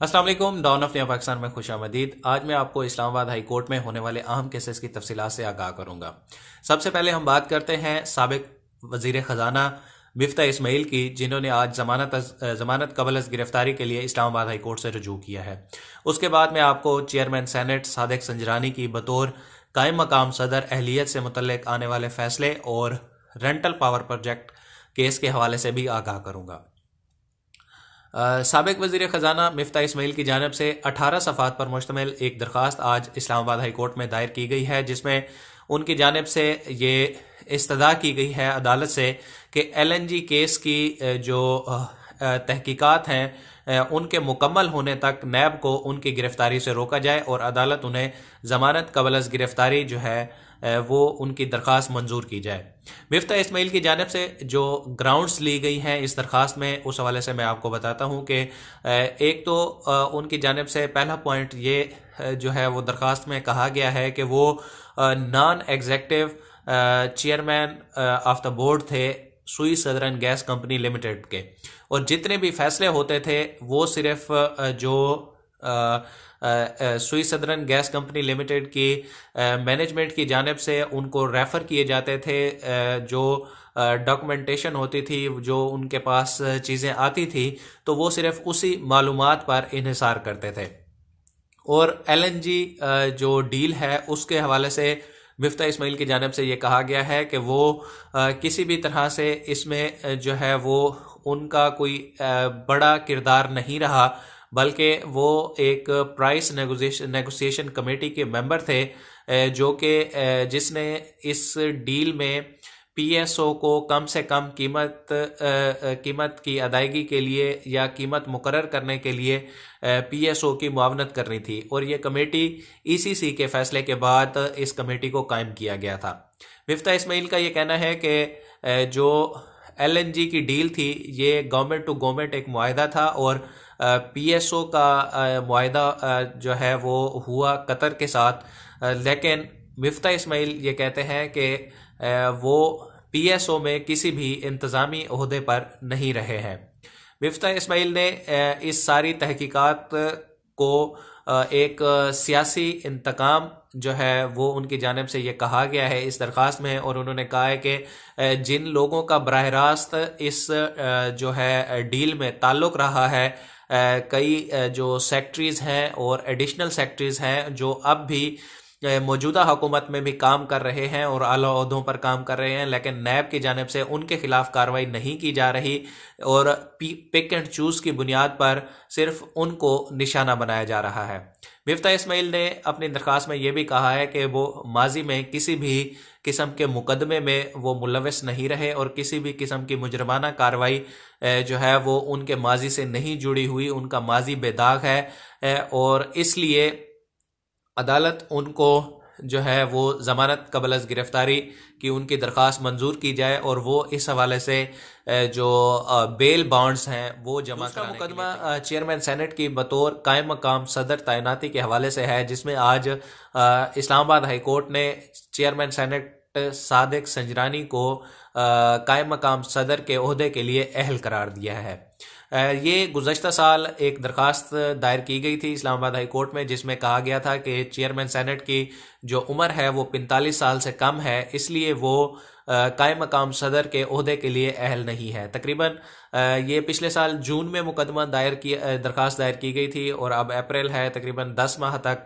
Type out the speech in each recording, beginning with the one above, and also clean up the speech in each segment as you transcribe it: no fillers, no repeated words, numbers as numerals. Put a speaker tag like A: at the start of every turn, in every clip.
A: अस्सलाम वालेकुम। Don of नया पाकिस्तान में खुशामदीद। आज मैं आपको इस्लामाबाद हाई कोर्ट में होने वाले अहम केसेस की तफसीलात से आगाह करूंगा। सबसे पहले हम बात करते हैं साबिक वजीर खजाना मिफ्ता इस्माइल की, जिन्होंने आज जमानत कबल अज़ गिरफ्तारी के लिए इस्लामाबाद हाई कोर्ट से रजू किया है। उसके बाद मैं आपको चेयरमैन सेनेट सादिक संजरानी की बतौर कायम मकाम सदर अहलियत से मुतल्लिक आने वाले फैसले और रेंटल पावर प्रोजेक्ट केस के हवाले से भी आगाह करूंगा। साबिक वजीर खजाना मिफ्ता इस्माइल की जानब से 18 सफ़ात पर मुश्तमिल एक दरख्वास्त आज इस्लामाबाद हाई कोर्ट में दायर की गई है, जिसमें उनकी जानब से ये इस्तदा की गई है अदालत से कि LNG केस की जो तहकीकात हैं उनके मुकम्मल होने तक नैब को उनकी गिरफ्तारी से रोका जाए और अदालत उन्हें ज़मानत कबल अज़ गिरफ्तारी जो है वो उनकी दरख्वास्त मंजूर की जाए। मिफ्ता इस्माइल की जानब से जो ग्राउंड्स ली गई हैं इस दरख्वास्त में, उस हवाले से मैं आपको बताता हूँ कि एक तो उनकी जानब से पहला पॉइंट ये जो है वो दरख्वास्त में कहा गया है कि वो non executive chairman of the board थे सुई सदरन गैस कंपनी लिमिटेड के, और जितने भी फैसले होते थे वो सिर्फ जो सुई सदरन गैस कंपनी लिमिटेड की मैनेजमेंट की जानिब से उनको रेफ़र किए जाते थे। जो डॉक्यूमेंटेशन होती थी, जो उनके पास चीज़ें आती थी, तो वो सिर्फ उसी मालूमात पर इन्हिसार करते थे। और LNG जो डील है उसके हवाले से मिफ्ता इस्माइल की जानिब से ये कहा गया है कि वो किसी भी तरह से इसमें जो है वो उनका कोई बड़ा किरदार नहीं रहा, बल्कि वो एक प्राइस नेगोशिएशन कमेटी के मेंबर थे, जो कि जिसने इस डील में PSO को कम से कम कीमत की अदायगी के लिए या कीमत मुकर्रर करने के लिए PSO की मुआवनत करनी थी, और ये कमेटी ECC के फैसले के बाद इस कमेटी को कायम किया गया था। मिफ्ता इस्माइल का ये कहना है कि जो LNG की डील थी ये गवर्नमेंट टू गवर्नमेंट एक मुआहदा था, और PSO का मुआहदा जो है वो हुआ कतर के साथ। लेकिन मिफ्ता इस्माइल ये कहते हैं कि वो PSO में किसी भी इंतज़ामी ओहदे पर नहीं रहे हैं। मिफ्ता इस्माइल ने इस सारी तहकीकात को एक सियासी इंतकाम जो है वो उनकी जानिब से ये कहा गया है इस दरख्वास्त में, और उन्होंने कहा है कि जिन लोगों का बराह रास्त इस जो है डील में ताल्लुक़ रहा है, कई जो सेक्रेटरीज़ हैं और एडिशनल सेक्रेटरीज़ हैं जो अब भी मौजूदा हुकूमत में भी काम कर रहे हैं और आला ओहदों पर काम कर रहे हैं, लेकिन नैब की जानिब से उनके खिलाफ कार्रवाई नहीं की जा रही, और पिक एंड चूज की बुनियाद पर सिर्फ उनको निशाना बनाया जा रहा है। मिफ्ता इस्माइल ने अपनी दरख्वास्त में यह भी कहा है कि वो माजी में किसी भी किस्म के मुकदमे में वो मुलविस नहीं रहे, और किसी भी किस्म की मुजरमाना कार्रवाई जो है वो उनके माजी से नहीं जुड़ी हुई, उनका माजी बेदाग है, और इसलिए अदालत उनको जो है वो ज़मानत कबल अज़ गिरफ्तारी की उनकी दरख्वास्त मंजूर की जाए, और वो इस हवाले से जो बेल बॉन्ड्स हैं वो जमा कराने। मुकदमा चेयरमैन सेनेट की बतौर कायम मकाम सदर तैनाती के हवाले से है, जिसमें आज इस्लामाबाद हाई कोर्ट ने चेयरमैन सेनेट सादिक संजरानी को कायम मकाम सदर के ओहदे के लिए अहल करार दिया है। ये गुज़श्ता साल एक दरख्वास्त दायर की गई थी इस्लामाबाद हाई कोर्ट में, जिसमें कहा गया था कि चेयरमैन सेनेट की जो उम्र है वो 45 साल से कम है, इसलिए वो कायम मकाम सदर के ओहदे के लिए अहल नहीं है। तकरीबन ये पिछले साल जून में मुकदमा दरख्वास्त दायर की गई थी, और अब अप्रैल है, तकरीबन 10 माह तक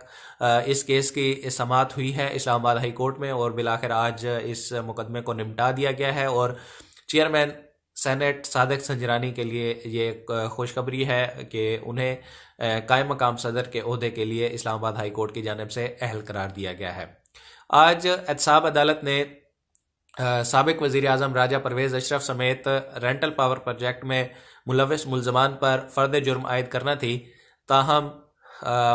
A: इस केस की समाअत हुई है इस्लामाबाद हाई कोर्ट में, और बिलाखिर आज इस मुकदमे को निपटा दिया गया है। और चेयरमैन सेनेट सादिक संजरानी के लिए ये खुशखबरी है कि उन्हें कायम मकाम सदर के ओहदे के लिए इस्लामाबाद हाई कोर्ट की जानिब से अहल करार दिया गया है। आज एहतसाब अदालत ने साबिक वज़ीर आज़म राजा परवेज़ अशरफ समेत रेंटल पावर प्रोजेक्ट में मुलविस मुल्ज़मान पर फ़र्द जुर्म आयद करना थी, ताहम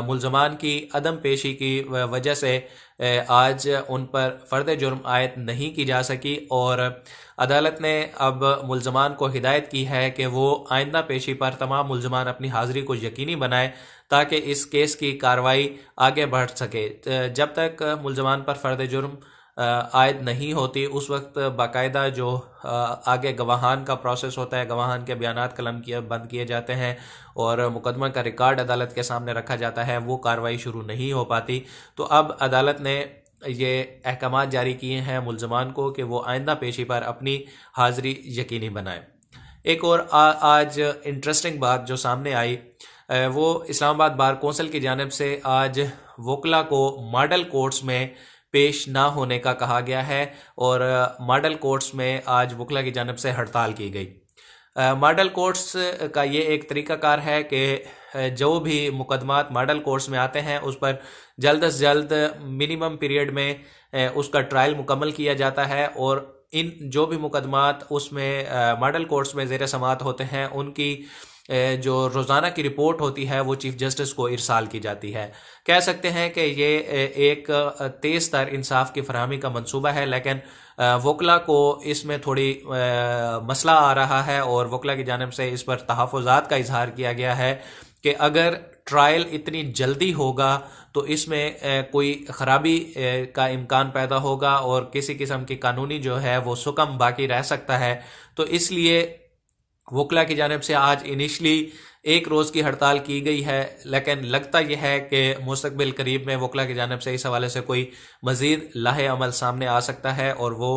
A: मुल्ज़मान की अदम पेशी की वजह से आज उन पर फ़र्द जुर्म आयद नहीं की जा सकी, और अदालत ने अब मुल्ज़मान को हिदायत की है कि वो आइंदा पेशी पर तमाम मुल्ज़मान अपनी हाज़िरी को यकीनी बनाए, ताकि इस केस की कार्रवाई आगे बढ़ सके। जब तक मुल्ज़मान पर फ़र्द जुर्म आयद नहीं होती, उस वक्त बाकायदा जो आगे गवाहान का प्रोसेस होता है, गवाहान के बयानात कलम बंद किए जाते हैं और मुकदमा का रिकॉर्ड अदालत के सामने रखा जाता है, वो कार्रवाई शुरू नहीं हो पाती। तो अब अदालत ने ये अहकामात जारी किए हैं मुल्ज़मान को कि वो आइंदा पेशी पर अपनी हाज़िरी यकीनी बनाएं। एक और आज इंटरेस्टिंग बात जो सामने आई वो इस्लामाबाद बार कौंसिल की जानिब से आज वकला को मॉडल कोर्ट्स में पेश ना होने का कहा गया है और मॉडल कोर्ट्स में आज वकला की जानिब से हड़ताल की गई। मॉडल कोर्ट्स का ये एक तरीकाकार है कि जो भी मुकदमात मॉडल कोर्ट्स में आते हैं उस पर जल्द से जल्द मिनिमम पीरियड में उसका ट्रायल मुकम्मल किया जाता है और इन जो भी मुकदमात उसमें मॉडल कोर्ट्स में ज़ेर समाअत होते हैं उनकी जो रोज़ाना की रिपोर्ट होती है वो चीफ जस्टिस को इरसाल की जाती है। कह सकते हैं कि ये एक तेज़ तर इंसाफ की फरहमी का मंसूबा है, लेकिन वकला को इसमें थोड़ी मसला आ रहा है और वकला की जानिब से इस पर तहफ़्फ़ुज़ात का इजहार किया गया है कि अगर ट्रायल इतनी जल्दी होगा तो इसमें कोई ख़राबी का इम्कान पैदा होगा और किसी किस्म की कानूनी जो है वो सुकम बाकी रह सकता है। तो इसलिए वकला की जानिब से आज इनिशली एक रोज़ की हड़ताल की गई है, लेकिन लगता यह है कि मुस्तकबिल करीब में वकला की जानिब से इस हवाले से कोई मज़ीद लाहे अमल सामने आ सकता है और वो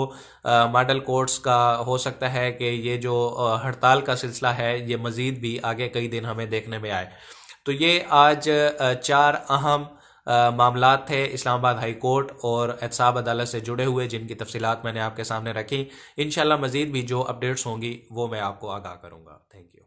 A: मॉडल कोर्ट्स का हो सकता है कि ये जो हड़ताल का सिलसिला है ये मज़ीद भी आगे कई दिन हमें देखने में आए। तो ये आज 4 अहम मामलात थे इस्लामाबाद हाई कोर्ट और एहतसाब अदालत से जुड़े हुए, जिनकी तफसीलात मैंने आपके सामने रखी। इंशाल्लाह मज़ीद भी जो अपडेट्स होंगी वो मैं आपको आगाह करूँगा। Thank you.